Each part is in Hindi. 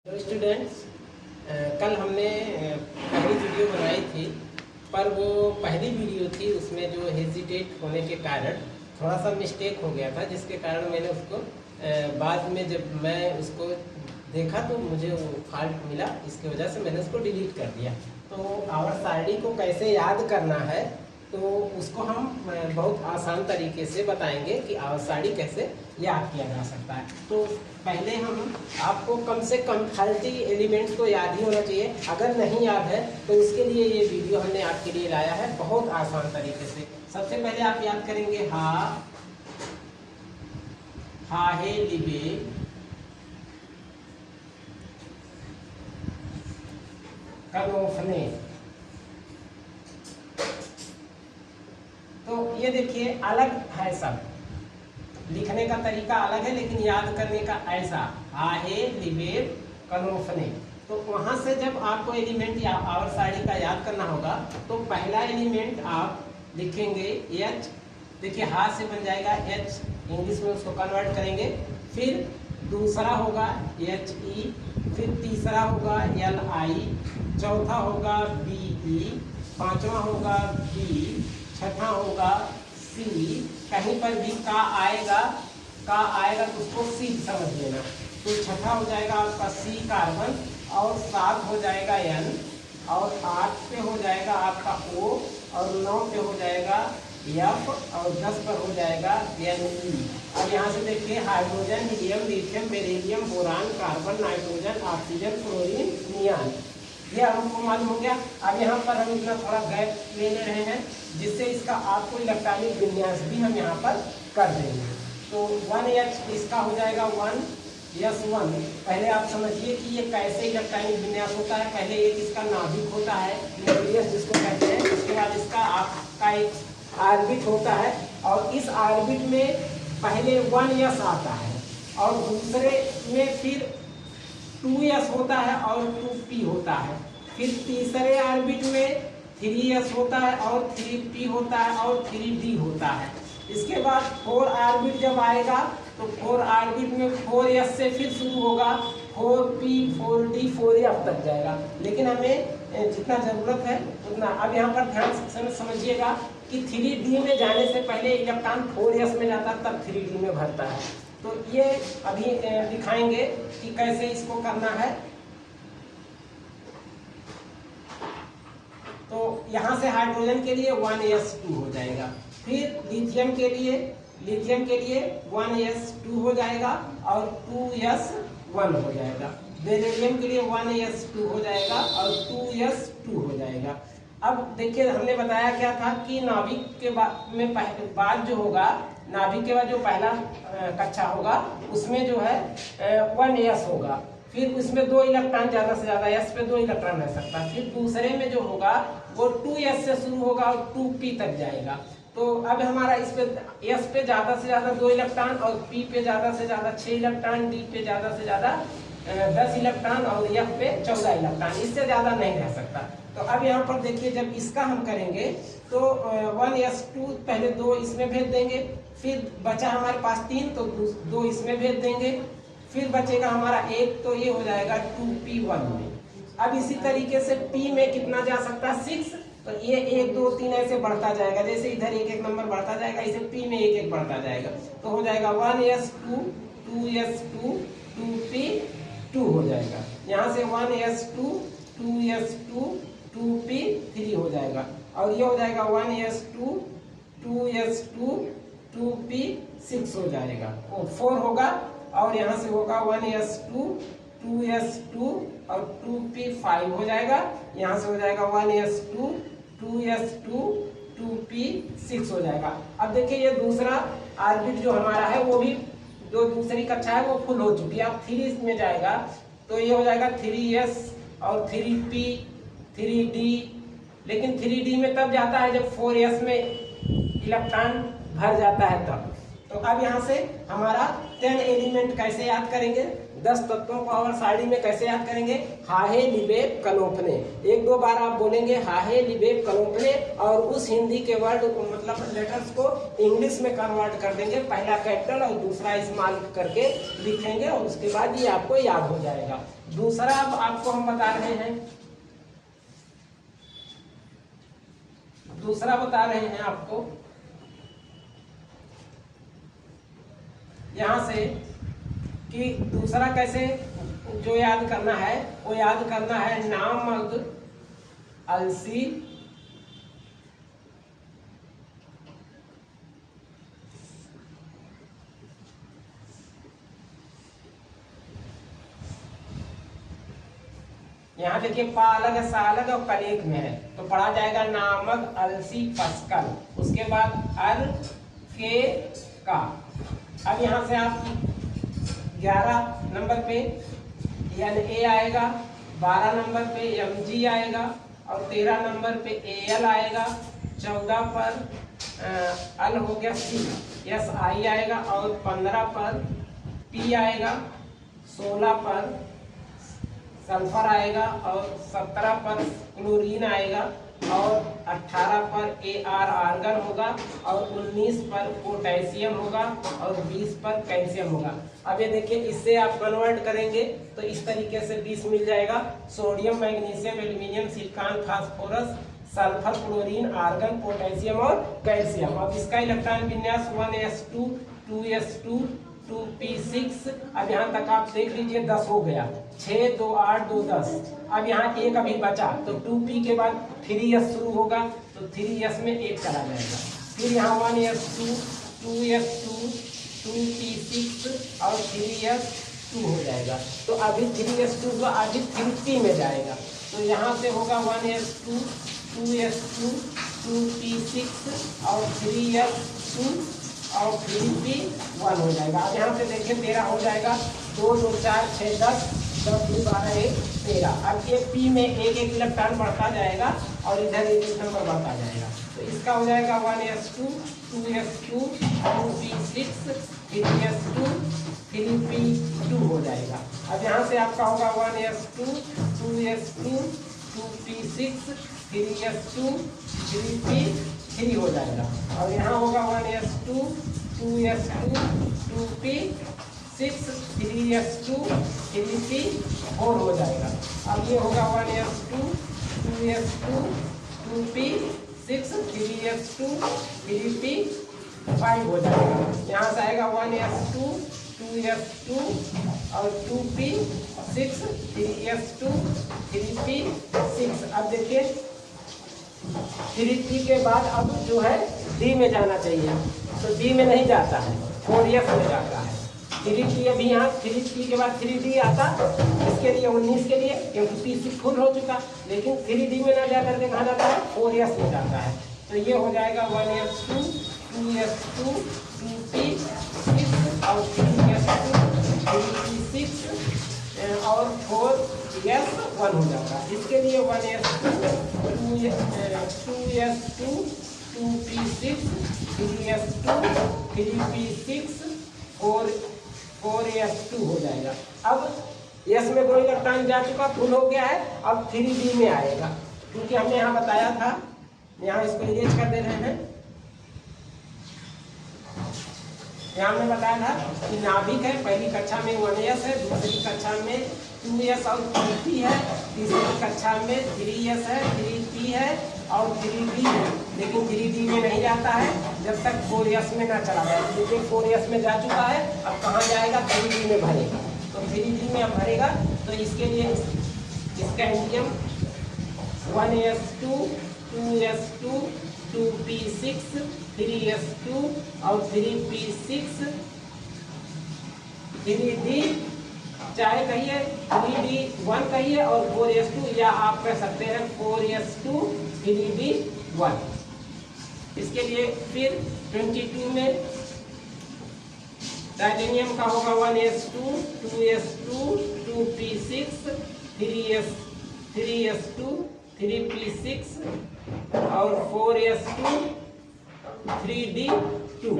तो स्टूडेंट्स, कल हमने पहली वीडियो बनाई थी, पर वो पहली वीडियो थी, उसमें जो हेजिटेट होने के कारण थोड़ा सा मिस्टेक हो गया था, जिसके कारण मैंने उसको बाद में जब मैं उसको देखा तो मुझे वो फॉल्ट मिला। इसकी वजह से मैंने उसको डिलीट कर दिया। तो आवर सारणी को कैसे याद करना है, तो उसको हम बहुत आसान तरीके से बताएंगे कि आवर सारणी कैसे याद किया जा सकता है। तो पहले हम आपको कम से कम 30 एलिमेंट्स तो याद ही होना चाहिए। अगर नहीं याद है तो इसके लिए ये वीडियो हमने आपके लिए लाया है बहुत आसान तरीके से। सबसे पहले आप याद करेंगे हा हे लिबे, कनोफने। तो ये देखिए अलग है, सब लिखने का तरीका अलग है लेकिन याद करने का ऐसा आहे लिबेर कनोफने। तो वहां से जब आपको एलिमेंट या आवर सारणी का याद करना होगा तो पहला एलिमेंट आप लिखेंगे एच। देखिए हा से बन जाएगा एच, इंग्लिश में उसको कन्वर्ट करेंगे। फिर दूसरा होगा एच ई, फिर तीसरा होगा एल आई, चौथा होगा बी ई, पांचवा होगा बी, छठा होगा सी। कहीं पर भी का आएगा तो उसको सी समझ लेना। तो छठा हो जाएगा आपका सी कार्बन, और 7 हो जाएगा एन, और 8 पे हो जाएगा आपका ओ, और 9 पे हो जाएगा एफ, और 10 पर हो जाएगा एन ई। अब यहाँ से देखिए hydrogen, helium, lithium, beryllium, boron, carbon, nitrogen, oxygen, chlorine, neon, ये हमको मालूम हो गया। अब यहाँ पर हम इतना थोड़ा गैप ले रहे हैं जिससे इसका आपको इलेक्ट्रॉनिक विन्यास भी हम यहाँ पर कर देंगे। तो 1H इसका हो जाएगा 1S1। पहले आप समझिए कि ये कैसे इलेक्ट्रॉनिक विन्यास होता है। पहले एक इसका नाभिक होता है, न्यूक्लियस जिसको कहते हैं। उसके बाद इसका आपका एक ऑर्बिट होता है, और इस ऑर्बिट में पहले 1S आता है, और दूसरे में फिर 2S होता है और 2P होता है। फिर तीसरे ऑर्बिट में 3S होता है और 3P होता है और 3D होता है। इसके बाद 4 ऑर्बिट जब आएगा तो 4 ऑर्बिट में 4S से फिर शुरू होगा, 4P, 4D, 4F तक जाएगा। लेकिन हमें जितना जरूरत है उतना। अब यहाँ पर ध्यान से समझिएगा कि 3D में जाने से पहले इलेक्ट्रॉन 4S में जाता है, तब 3D में भरता है। तो ये अभी दिखाएंगे कि कैसे इसको करना है। तो यहाँ से हाइड्रोजन के लिए 1S2 हो जाएगा। फिर लिथियम के लिए 1S2 हो जाएगा और 2S1 हो जाएगा। बेरिलियम के लिए 1S2 हो जाएगा और 2S2 हो जाएगा। अब देखिए हमने बताया क्या था कि नाभिक के बाद जो होगा, नाभिक के बाद जो पहला कक्षा होगा उसमें जो है 1S होगा। फिर उसमें 2 इलेक्ट्रॉन ज्यादा से ज्यादा, S पे 2 इलेक्ट्रॉन रह सकता है। फिर दूसरे में जो होगा वो 2S से शुरू होगा और 2P तक जाएगा। तो अब हमारा इस पे S पे ज्यादा से ज्यादा 2 इलेक्ट्रॉन, और P पे ज्यादा से ज्यादा 6 इलेक्ट्रॉन, D पे ज्यादा से ज्यादा 10 इलेक्ट्रॉन, और F पे 14 इलेक्ट्रॉन, इससे ज्यादा नहीं रह सकता। तो अब यहाँ पर देखिए जब इसका हम करेंगे तो 1S2 पहले 2 इसमें भेज देंगे, फिर बचा हमारे पास 3 तो 2 इसमें भेज देंगे, फिर बचेगा हमारा 1, तो ये हो जाएगा 2P1 में। अब इसी तरीके से P में कितना जा सकता है 6, तो ये 1, 2, 3 ऐसे बढ़ता जाएगा। जैसे इधर 1 1 नंबर बढ़ता जाएगा, इसे P में 1 1 बढ़ता जाएगा। तो हो जाएगा 1S2, 2S2, 2P2 हो जाएगा। यहाँ से 1S2, 2S2, 2P3 हो जाएगा, और ये हो जाएगा 1S2, 2S2, 2P6 हो जाएगा। 4 होगा, और यहाँ से होगा 1S2, 2S2 और 2P5 हो जाएगा। यहाँ से हो जाएगा 1S2, 2S2, 2P6 हो जाएगा। अब देखिए ये दूसरा ऑर्बिट जो हमारा है वो भी जो दूसरी कक्षा है वो फुल हो चुकी है। अब 3 में जाएगा तो ये हो जाएगा 3S और 3P, 3D। लेकिन 3D में तब जाता है जब 4S में इलेक्ट्रॉन भर जाता है तब। तो अब यहाँ से हमारा 10 एलिमेंट कैसे याद करेंगे, 10 तत्वों को और सारणी में कैसे याद करेंगे, हाहे लिबेब कनोफने, एक दो बार आप बोलेंगे हाहे लिबेब कनोफने और उस हिंदी के वर्ड मतलब लेटर्स को इंग्लिश में कन्वर्ट कर देंगे, पहला कैपिटल और दूसरा स्मॉल करके लिखेंगे और उसके बाद ये आपको याद हो जाएगा। दूसरा अब आपको हम बता रहे हैं, दूसरा बता रहे हैं आपको यहां से कि दूसरा कैसे जो याद करना है, वो याद करना है नामक अलसी यहाँ देखिए पा अलग है, सा अलग और कल एक में है, तो पढ़ा जाएगा नामक अलसी पस्कल, उसके बाद अर के का। अब यहाँ से आप 11 नंबर पे एन ए आएगा, 12 नंबर पे एम जी आएगा और 13 नंबर पे ए एल आएगा, 14 पर अल हो गया सी एस आई आएगा और 15 पर टी आएगा, 16 पर सल्फर आएगा और 17 पर क्लोरीन आएगा और 18 पर ए आर आर्गन होगा और 19 पर पोटेशियम होगा और 20 पर कैल्शियम होगा। अब ये देखिए इससे आप कन्वर्ट करेंगे तो इस तरीके से 20 मिल जाएगा, sodium magnesium aluminium silicon phosphorus sulphur chlorine argon potassium और कैल्शियम। अब इसका इलेक्ट्रॉन विन्यास 1s2 2s2 2p6। अब यहाँ तक आप देख लीजिए 10 हो गया, 6 2 8 2 10। अब यहाँ एक अभी बचा तो 2p के बाद 3s शुरू होगा तो 3s में एक चला जाएगा, फिर यहाँ 1s2 2s2 2p6 और 3s2 हो जाएगा। तो अभी 3s2 को अभी 3p में जाएगा तो यहाँ से होगा 1s2 2s2 2p6 और 3s2 और 3p1 हो जाएगा। अब यहाँ से देखिए 13 हो जाएगा, 2 2 4 6 10 10 2 12 1 13। अब ये p में एक एक इलेक्ट्रॉन बढ़ता जाएगा और इधर एक नंबर बढ़ता जाएगा तो इसका हो जाएगा 1s2 2s2 2p6 3s2 3p2 हो जाएगा। अब यहाँ से आपका होगा 1s2 2s2 2p6 3s2 3p3 हो जाएगा और यहाँ होगा 1s2 2s2 2p6 3s2 3p4 हो जाएगा। अब ये होगा 1s2 2s2 2p6 3s2 3p5 हो जाएगा। यहाँ से आएगा 1s2 2s2 और 2p6 3s2 3p6। अब देखिए 3p के बाद अब जो है डी में जाना चाहिए तो डी में नहीं जाता है, 4s में जाता है। 3p अभी यहाँ 3p के बाद 3d आता, इसके लिए 19 के लिए क्योंकि p6 फुल हो चुका, लेकिन 3d में ना जा करके कहाँ जाता है 4s में जाता है। तो ये हो जाएगा 1s2 2s2 2p6 और 3s2 3p6 और 4s1 हो जाता है। इसके लिए 1s2 2s2 2p6 3s2 3p6 4s2 हो जाएगा। अब s में 2 इलेक्ट्रॉन जा चुका, फुल हो गया है, अब 3d में आएगा क्योंकि हमने यहाँ बताया था, यहाँ इसको इरेज कर दे रहे हैं। यहाँ हमने बताया था कि नाभिक है, पहली कक्षा में 1s है, दूसरी कक्षा में 2s और 3p है, तीसरी कक्षा में 3s है 3p है और 3d है, लेकिन 3d में नहीं जाता है जब तक 4s में ना चला जाए। देखिए 4s में जा चुका है, अब कहाँ जाएगा 3d में भरेगा, तो 3d में अब भरेगा तो इसके लिए इसका एंटियम 1s2 2s2 2p6 3s2 और 3p6 3d चाहे कहिए 3d1 कहिए और 4s2 या आप कह सकते हैं 4s2 3d1। इसके लिए फिर 22 में टाइटेनियम का होगा 1s2 2s2 2p6 3s2 3p6 और 4s2 3d 2।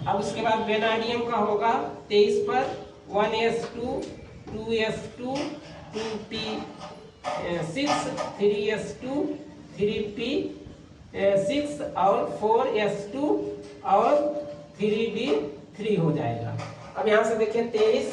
अब उसके बाद वेनाडियम का होगा 23 पर 1s2 2s2 2p6 3s2 3p6 और 4s2 और 3d3 हो जाएगा। अब यहाँ से देखिए 23